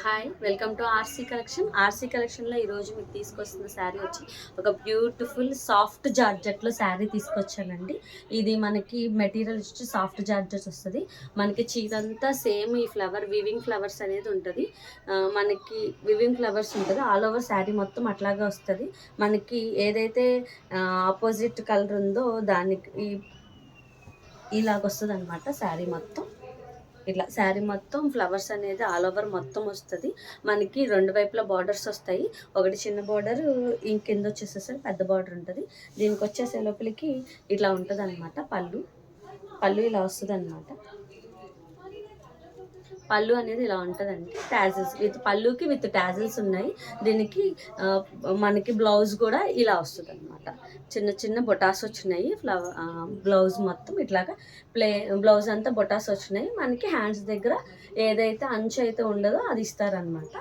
Hi, welcome to RC collection. RC కలెక్షన్లో ఈరోజు మీకు తీసుకొస్తున్న శారీ వచ్చి ఒక బ్యూటిఫుల్ సాఫ్ట్ జార్జెట్లో శారీ తీసుకొచ్చానండి. ఇది మనకి మెటీరియల్ వచ్చి సాఫ్ట్ జార్జెట్ వస్తుంది. మనకి చీరంతా సేమ్ ఈ వివింగ్ ఫ్లవర్స్ అనేది ఉంటుంది. మనకి వివింగ్ ఫ్లవర్స్ ఉంటుంది. ఆల్ ఓవర్ శారీ మొత్తం అట్లాగే వస్తుంది. మనకి ఏదైతే ఆపోజిట్ కలర్ ఉందో దానికి ఇలాగొస్తుంది అనమాట. శారీ మొత్తం ఇట్లా శారీ మొత్తం ఫ్లవర్స్ అనేది ఆల్ ఓవర్ మొత్తం వస్తుంది. మనకి రెండు వైపులా బార్డర్స్ వస్తాయి. ఒకటి చిన్న బార్డర్, కింద వచ్చేసేసరికి పెద్ద బార్డర్ ఉంటుంది. దీనికి వచ్చేసే లోపలికి ఇట్లా ఉంటుంది అనమాట. పళ్ళు ఇలా వస్తుంది అనమాట. పళ్ళు అనేది ఇలా ఉంటుందండి. ట్యాజిల్స్ విత్ ట్యాజిల్స్ ఉన్నాయి. దీనికి మనకి బ్లౌజ్ కూడా ఇలా వస్తుంది అనమాట. చిన్న చిన్న బొటాస్ వచ్చినాయి. బ్లౌజ్ మొత్తం ఇట్లాగా బ్లౌజ్ అంతా బొటాస్ వచ్చినాయి. మనకి హ్యాండ్స్ దగ్గర ఏదైతే అంచు అయితే ఉండదో అది ఇస్తారనమాట.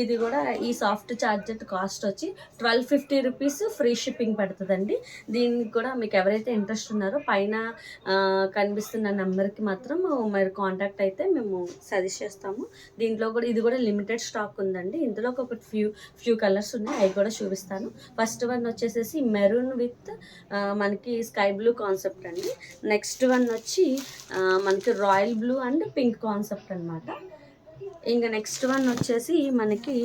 ఇది కూడా ఈ సాఫ్ట్ చార్జెట్ కాస్ట్ వచ్చి 1250 రూపీస్, ఫ్రీ షిప్పింగ్ పడుతుందండి. దీనికి కూడా మీకు ఎవరైతే ఇంట్రెస్ట్ ఉన్నారో పైన కనిపిస్తున్న నెంబర్కి మాత్రం మీరు కాంటాక్ట్ అయితే మేము సజెస్ట్ చేస్తాము. దీంట్లో కూడా ఇది కూడా లిమిటెడ్ స్టాక్ ఉందండి. ఇందులో ఒక ఫ్యూ కలర్స్ ఉన్నాయి, అవి కూడా చూపిస్తాను. ఫస్ట్ వన్ వచ్చేసేసి మెరూన్ విత్ మనకి స్కై బ్లూ కాన్సెప్ట్ అండి. నెక్స్ట్ వన్ వచ్చి మనకి royal blue and pink concept అనమాట. ఇంకా నెక్స్ట్ వన్ వచ్చేసి మనకి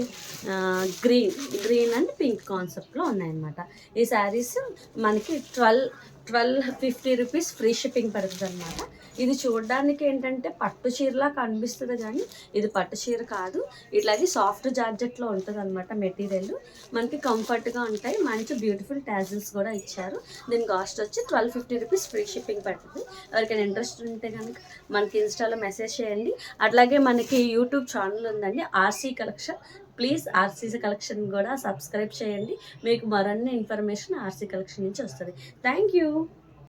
గ్రీన్ అండ్ పింక్ కాన్సెప్ట్లో ఉన్నాయన్నమాట. ఈ శారీస్ మనకి 1250 రూపీస్ ఫ్రీ షిప్పింగ్ పడుతుంది అనమాట. ఇది చూడడానికి ఏంటంటే పట్టు చీరలా కనిపిస్తుంది, కానీ ఇది పట్టు చీర కాదు. ఇట్లాగే సాఫ్ట్ జార్జెట్లో ఉంటుంది అనమాట. మెటీరియల్ మనకి కంఫర్ట్గా ఉంటాయి. మంచి బ్యూటిఫుల్ టాజిల్స్ కూడా ఇచ్చారు. దీని కాస్ట్ వచ్చి 1250 రూపీస్ ఫ్రీ షిప్పింగ్ పడుతుంది. ఎవరికైనా ఇంట్రెస్ట్ ఉంటే కనుక మనకి ఇన్స్టాలో మెసేజ్ చేయండి. అట్లాగే మనకి యూట్యూబ్ ఛానల్ ఉందండి, RC collection. Please RC collection కూడా సబ్స్క్రైబ్ చేయండి. మీకు మరిన్ని ఇన్ఫర్మేషన్ ఆర్సీ కలెక్షన్ నుంచి వస్తుంది. Thank you.